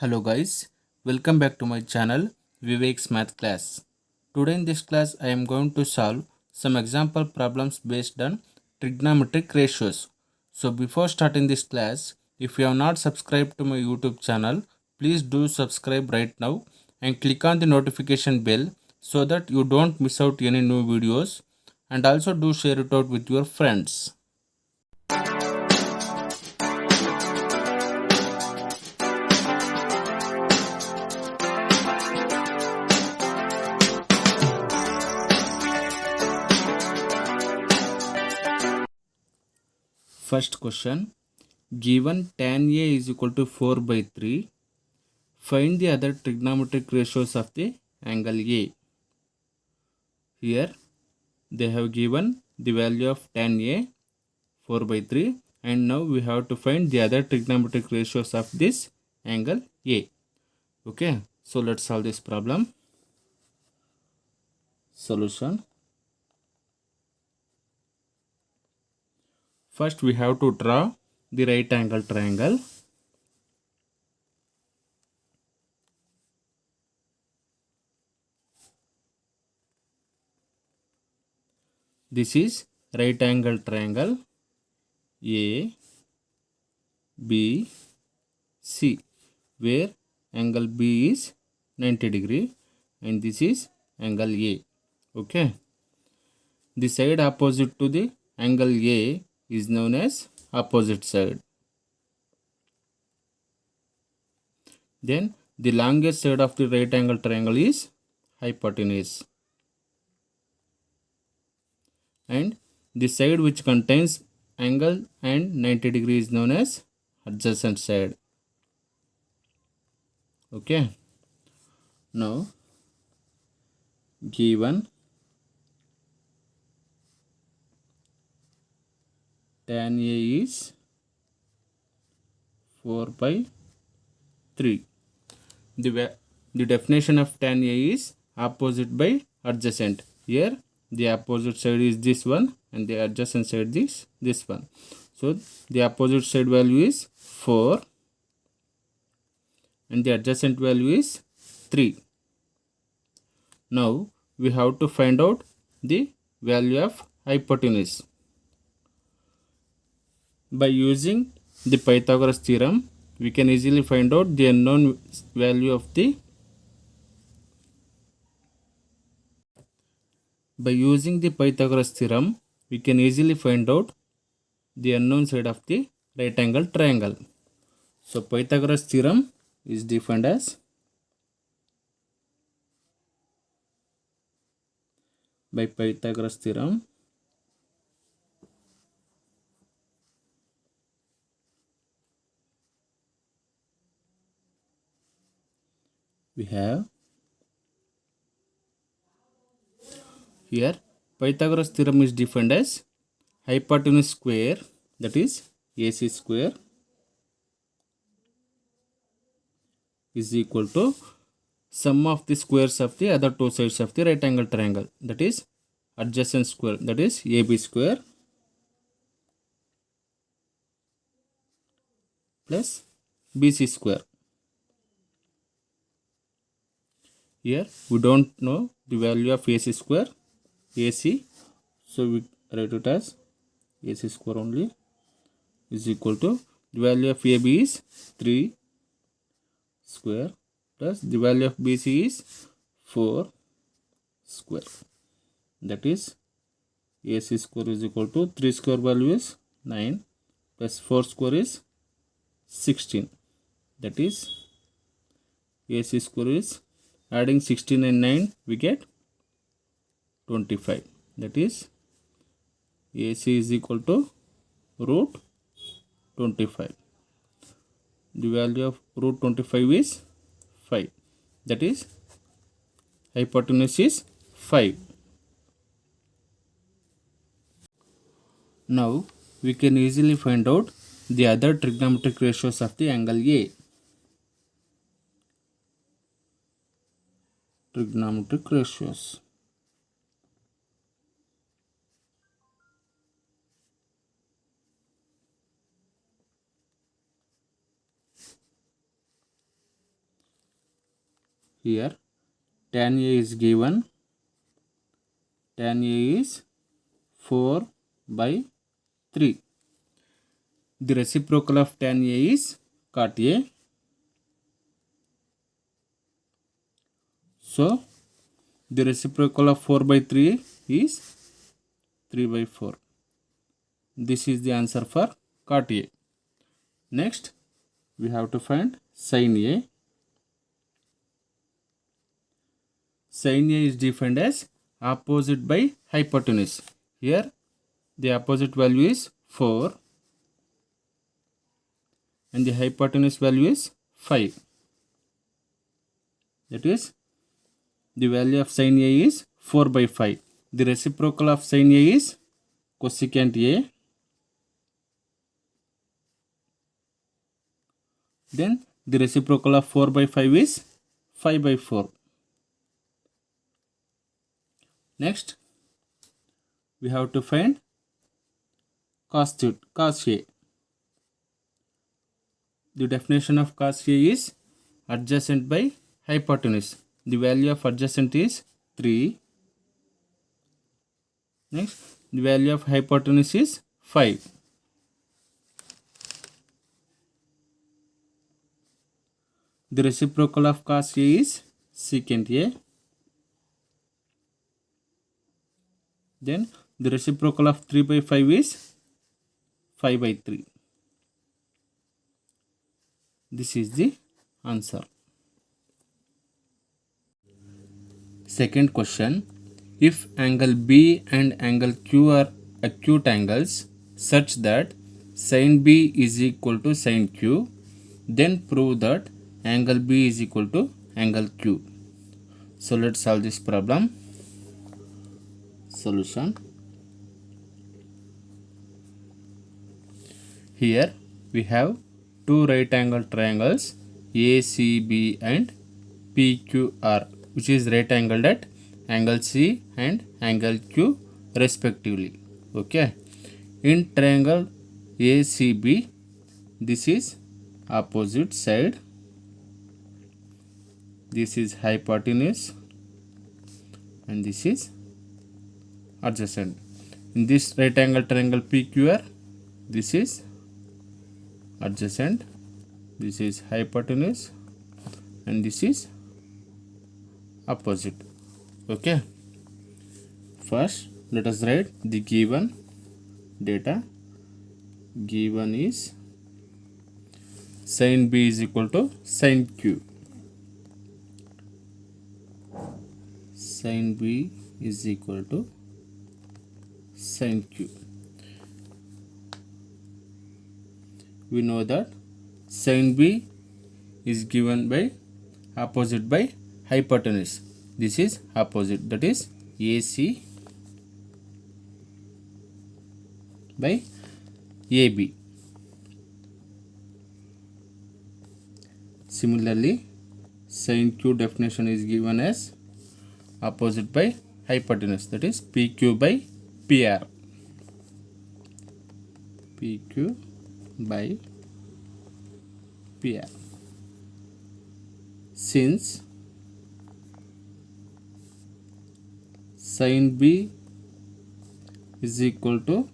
Hello guys, welcome back to my channel Vivek's Math Class. Today in this class I am going to solve some example problems based on trigonometric ratios. So before starting this class, if you have not subscribed to my YouTube channel, please do subscribe right now and click on the notification bell so that you don't miss out any new videos, and also do share it out with your friends. First question, given tan A is equal to 4 by 3, find the other trigonometric ratios of the angle A. Here they have given the value of tan A 4 by 3, and now we have to find the other trigonometric ratios of this angle A. Okay, so let's solve this problem. Solution. First we have to draw the right angle triangle. This is right angle triangle A, B, C, where angle B is 90 degree and this is angle A. Okay, the side opposite to the angle A is known as opposite side. Then the longest side of the right angle triangle is hypotenuse, and the side which contains angle and 90 degree is known as adjacent side. Okay, now given tan A is 4 by 3. The definition of tan A is opposite by adjacent. Here the opposite side is this one and the adjacent side is this one. So the opposite side value is 4 and the adjacent value is 3. Now we have to find out the value of hypotenuse. By using the Pythagoras theorem, we can easily find out the unknown value of the By using the Pythagoras theorem, we can easily find out the unknown side of the right angle triangle. So Pythagoras theorem is defined as, by Pythagoras theorem, we have here Pythagoras theorem is defined as hypotenuse square, that is AC square, is equal to sum of the squares of the other two sides of the right angle triangle, that is adjacent square, that is AB square, plus BC square. Here we don't know the value of AC square, AC, so we write it as AC square only, is equal to the value of AB is 3 square plus the value of BC is 4 square, that is AC square is equal to 3 square value is 9 plus 4 square is 16, that is AC square is, adding 16 and 9 we get 25, that is AC is equal to root 25. The value of root 25 is 5, that is hypotenuse is 5. Now we can easily find out the other trigonometric ratios of the angle A. Trigonometric ratios. Here tan A is given. Tan A is 4/3. The reciprocal of tan A is cot A. So the reciprocal of 4/3 is 3/4. This is the answer for cot A. Next, we have to find sin A. Sin A is defined as opposite by hypotenuse. Here, the opposite value is 4 and the hypotenuse value is 5. That is, the value of sin A is 4/5. The reciprocal of sin A is cosecant A. Then the reciprocal of 4/5 is 5/4. Next, we have to find cos A. The definition of cos A is adjacent by hypotenuse. The value of adjacent is 3. Next, the value of hypotenuse is 5. The reciprocal of cos A is secant A. Then the reciprocal of 3/5 is 5/3. This is the answer. Second question. If angle B and angle Q are acute angles such that sin B is equal to sin Q, then prove that angle B is equal to angle Q. So let's solve this problem. Solution. Here we have two right angle triangles ACB and PQR, which is right angled at angle C and angle Q respectively. Okay. In triangle ACB, this is opposite side. This is hypotenuse and this is adjacent. In this right angle triangle PQR, this is adjacent, this is hypotenuse and this is opposite. Okay. First, let us write the given data. Given is sin B is equal to sin Q. Sin B is equal to sin Q. We know that sin B is given by opposite by hypotenuse. This is opposite, that is AC by AB. Similarly, sin Q definition is given as opposite by hypotenuse, that is PQ by PR. PQ by PR. Since sin B is equal to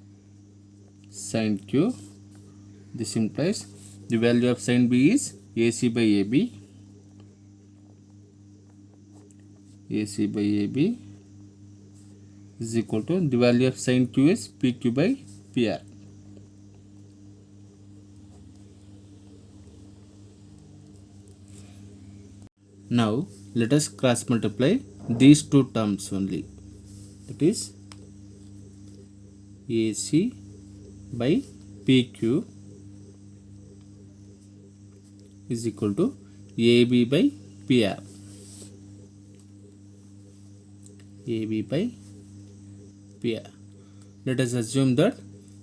sin Q, this implies the value of sin B is AC by AB. AC by AB is equal to the value of sin Q is PQ by PR. Now let us cross multiply these two terms only. That is AC by PQ is equal to AB by PR. AB by PR. Let us assume that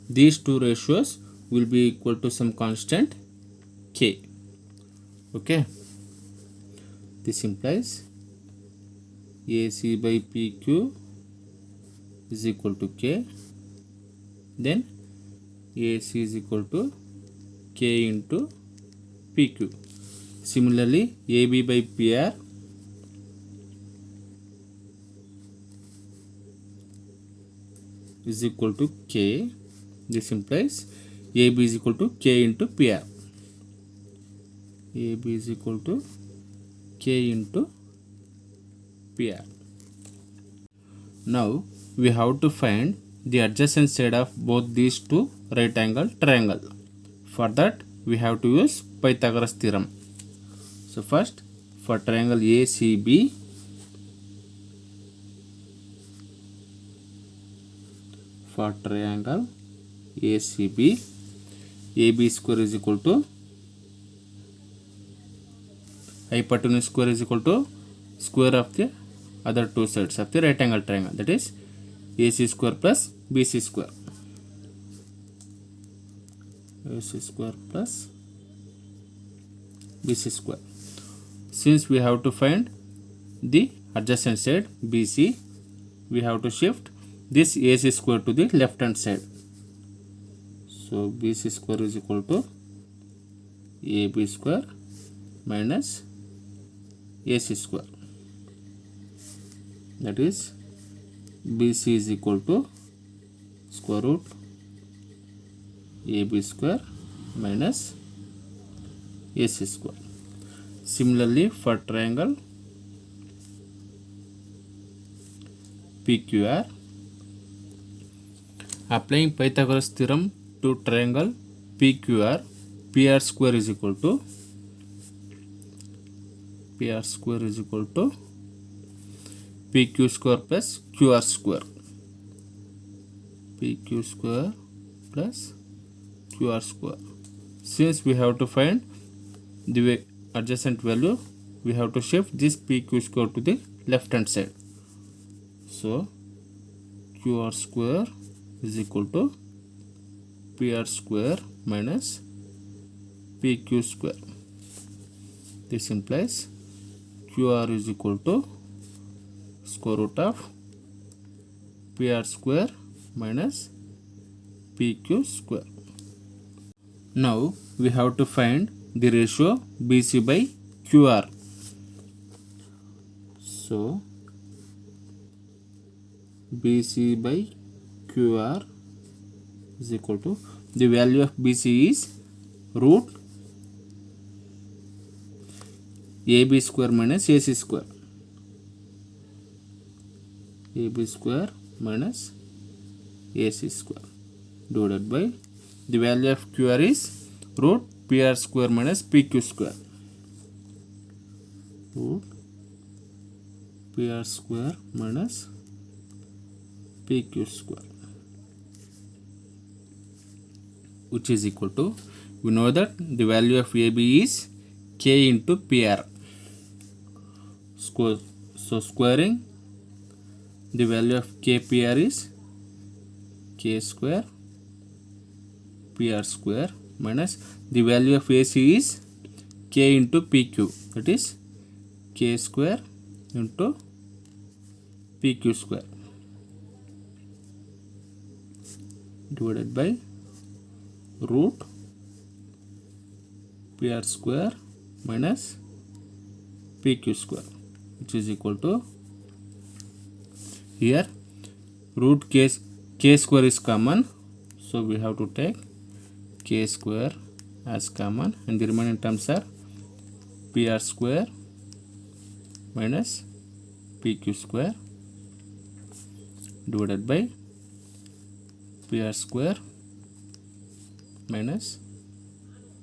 these two ratios will be equal to some constant K. Okay. This implies AC by PQ is equal to K. Then AC is equal to K into PQ. Similarly, AB by PR is equal to K. This implies AB is equal to K into PR. AB is equal to K into PR. Now we have to find the adjacent side of both these two right angle triangle. For that we have to use Pythagoras theorem. So first, for triangle ACB, for triangle ACB, AB square is equal to hypotenuse square is equal to square of the other two sides of the right angle triangle, that is AC square plus BC square. AC square plus BC square. Since we have to find the adjacent side BC, we have to shift this AC square to the left hand side. So BC square is equal to AB square minus AC square. That is BC is equal to square root AB square minus AC square. Similarly, for triangle PQR, applying Pythagoras theorem to triangle PQR, PR square is equal to PQ square plus QR square. PQ square plus QR square. Since we have to find the adjacent value, we have to shift this PQ square to the left hand side. So QR square is equal to PR square minus PQ square. This implies QR is equal to square root of PR square minus PQ square. Now we have to find the ratio BC by QR. So BC by QR is equal to, the value of BC is root AB square minus AC square. AB square minus AC square divided by, the value of QR is root PR square minus PQ square. Root PR square minus PQ square, which is equal to, we know that the value of AB is K into PR. So squaring the value of KPR is K square PR square minus the value of AC is K into PQ, that is K square into PQ square divided by root PR square minus PQ square, which is equal to, here root K square is common, so we have to take K square as common, and the remaining terms are PR square minus PQ square divided by PR square minus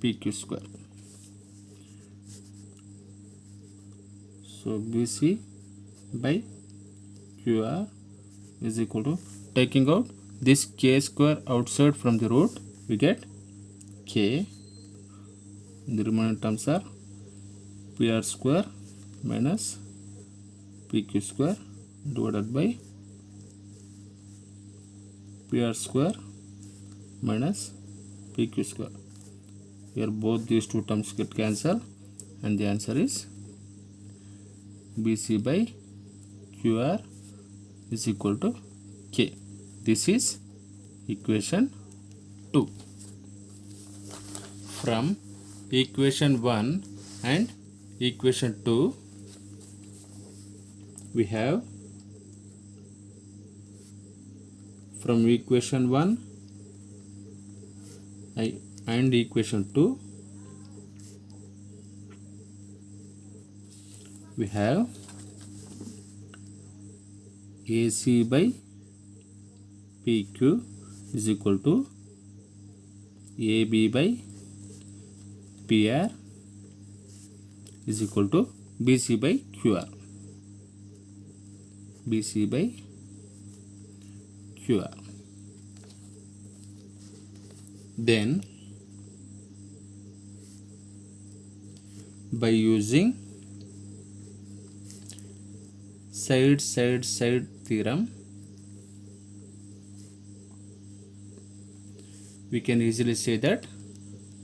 PQ square. So BC by QR is equal to, taking out this K square outside from the root, we get K. The remaining terms are PR square minus PQ square divided by PR square minus PQ square. Here both these two terms get cancelled, and the answer is BC by QR is equal to K. This is equation 2. From equation 1 and equation 2, we have from equation 1 and equation 2 we have AC by PQ is equal to AB by PR is equal to BC by QR. BC by QR. Then by using side theorem, we can easily say that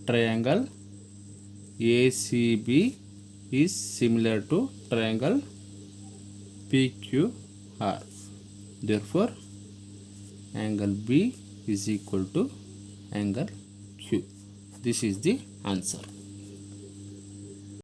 triangle ACB is similar to triangle PQR. Therefore, angle B is equal to angle Q. This is the answer.